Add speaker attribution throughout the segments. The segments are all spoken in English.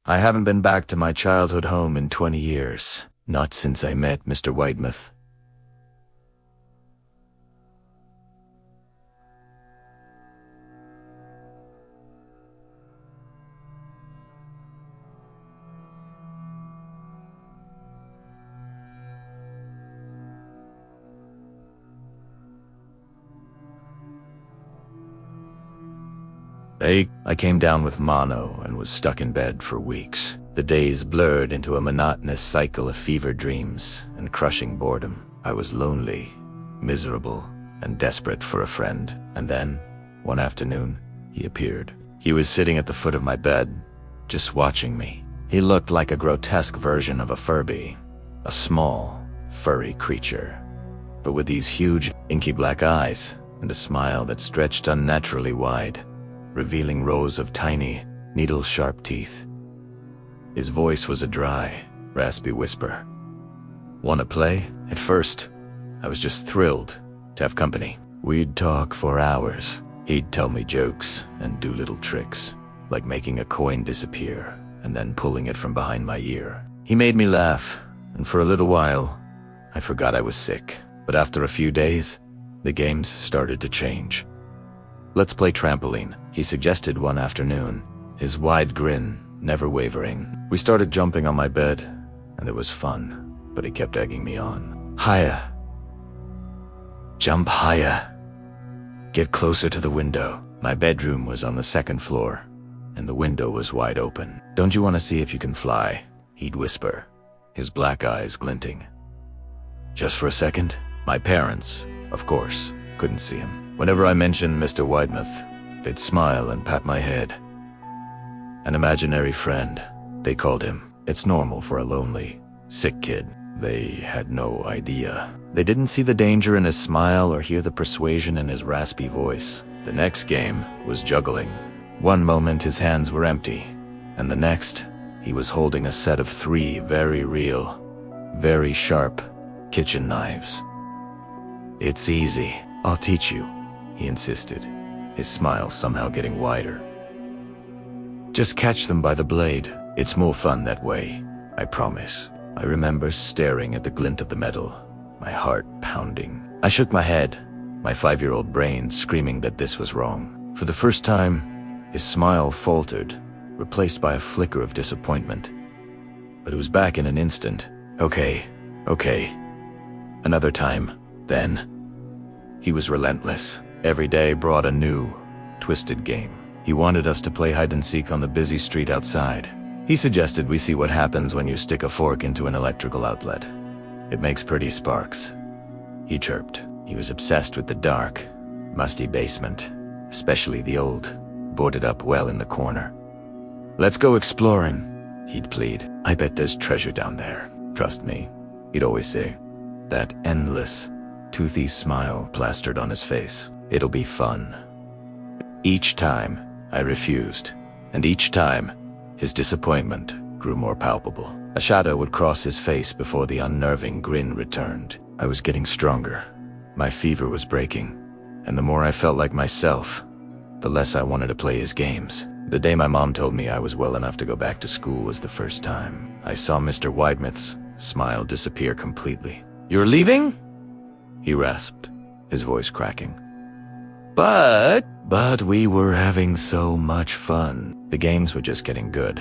Speaker 1: I haven't been back to my childhood home in 20 years. Not since I met Mr. Widemouth. I came down with mono and was stuck in bed for weeks. The days blurred into a monotonous cycle of fever dreams and crushing boredom. I was lonely, miserable, and desperate for a friend. And then, one afternoon, he appeared. He was sitting at the foot of my bed, just watching me. He looked like a grotesque version of a Furby, a small, furry creature, but with these huge, inky black eyes and a smile that stretched unnaturally wide, revealing rows of tiny, needle-sharp teeth. His voice was a dry, raspy whisper. "Wanna play?" At first, I was just thrilled to have company. We'd talk for hours. He'd tell me jokes and do little tricks, like making a coin disappear and then pulling it from behind my ear. He made me laugh, and for a little while, I forgot I was sick. But after a few days, the games started to change. "Let's play trampoline," he suggested one afternoon, his wide grin never wavering. We started jumping on my bed, and it was fun, but he kept egging me on. "Higher. Jump higher. Get closer to the window." My bedroom was on the second floor, and the window was wide open. "Don't you want to see if you can fly?" he'd whisper, his black eyes glinting. Just for a second, my parents, of course, couldn't see him. Whenever I mentioned Mr. Widemouth, they'd smile and pat my head. An imaginary friend, they called him. It's normal for a lonely, sick kid. They had no idea. They didn't see the danger in his smile or hear the persuasion in his raspy voice. The next game was juggling. One moment his hands were empty, and the next, he was holding a set of 3 very real, very sharp kitchen knives. "It's easy. I'll teach you," he insisted, his smile somehow getting wider. "Just catch them by the blade. It's more fun that way, I promise." I remember staring at the glint of the metal, my heart pounding. I shook my head, my 5-year-old brain screaming that this was wrong. For the first time, his smile faltered, replaced by a flicker of disappointment. But it was back in an instant. Okay. Another time, then. He was relentless. Every day brought a new, twisted game. He wanted us to play hide-and-seek on the busy street outside. He suggested we see what happens when you stick a fork into an electrical outlet. "It makes pretty sparks," he chirped. He was obsessed with the dark, musty basement, especially the old, boarded-up well in the corner. "Let's go exploring," he'd plead. "I bet there's treasure down there. Trust me," he'd always say, that endless, toothy smile plastered on his face. "It'll be fun." Each time, I refused, and each time, his disappointment grew more palpable. A shadow would cross his face before the unnerving grin returned. I was getting stronger. My fever was breaking, and the more I felt like myself, the less I wanted to play his games. The day my mom told me I was well enough to go back to school was the first time I saw Mr. Widemouth's smile disappear completely. "You're leaving?" he rasped, his voice cracking. But we were having so much fun. The games were just getting good."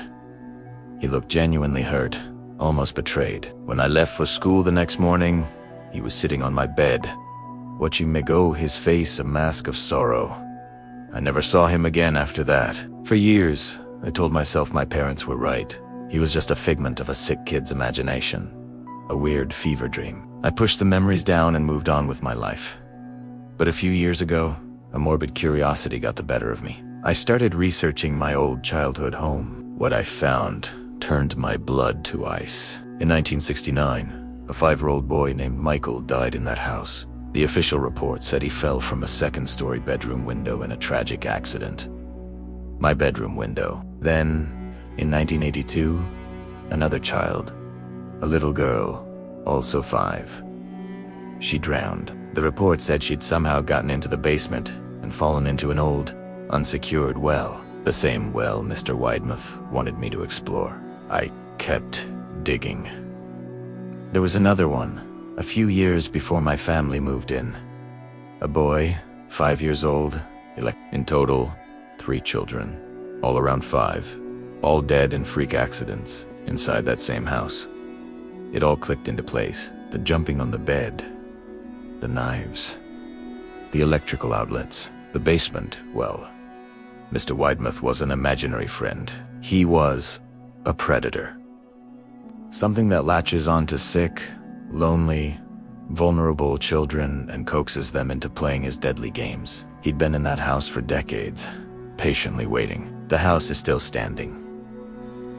Speaker 1: He looked genuinely hurt, almost betrayed. When I left for school the next morning, he was sitting on my bed, watching me go, his face a mask of sorrow. I never saw him again after that. For years, I told myself my parents were right. He was just a figment of a sick kid's imagination, a weird fever dream. I pushed the memories down and moved on with my life. But a few years ago, a morbid curiosity got the better of me. I started researching my old childhood home. What I found turned my blood to ice. In 1969, a 5-year-old boy named Michael died in that house. The official report said he fell from a second-story bedroom window in a tragic accident. My bedroom window. Then, in 1982, another child, a little girl, also 5. She drowned. The report said she'd somehow gotten into the basement and fallen into an old, unsecured well. The same well Mr. Widemouth wanted me to explore. I kept digging. There was another one, a few years before my family moved in. A boy, 5 years old, in total, 3 children, all around 5, all dead in freak accidents inside that same house. It all clicked into place. The jumping on the bed, the knives, the electrical outlets, the basement. Well, Mr. Widemouth was an imaginary friend. He was a predator. Something that latches onto sick, lonely, vulnerable children and coaxes them into playing his deadly games. He'd been in that house for decades, patiently waiting. The house is still standing.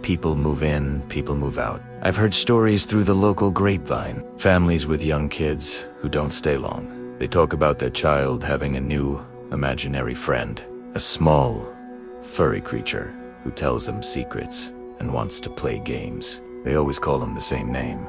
Speaker 1: People move in, people move out. I've heard stories through the local grapevine. Families with young kids who don't stay long. They talk about their child having a new imaginary friend. A small, furry creature who tells them secrets and wants to play games. They always call him the same name,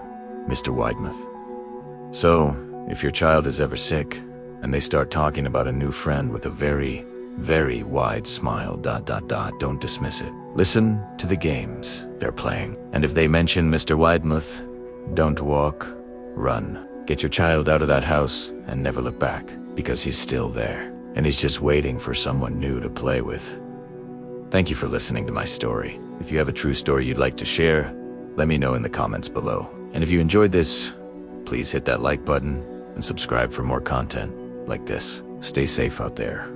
Speaker 1: Mr. Widemouth. So, if your child is ever sick, and they start talking about a new friend with a very, very wide smile, don't dismiss it. Listen to the games they're playing. And if they mention Mr. Widemouth, don't walk, run. Get your child out of that house and never look back, because he's still there. And he's just waiting for someone new to play with. Thank you for listening to my story. If you have a true story you'd like to share, let me know in the comments below. And if you enjoyed this, please hit that like button and subscribe for more content like this. Stay safe out there.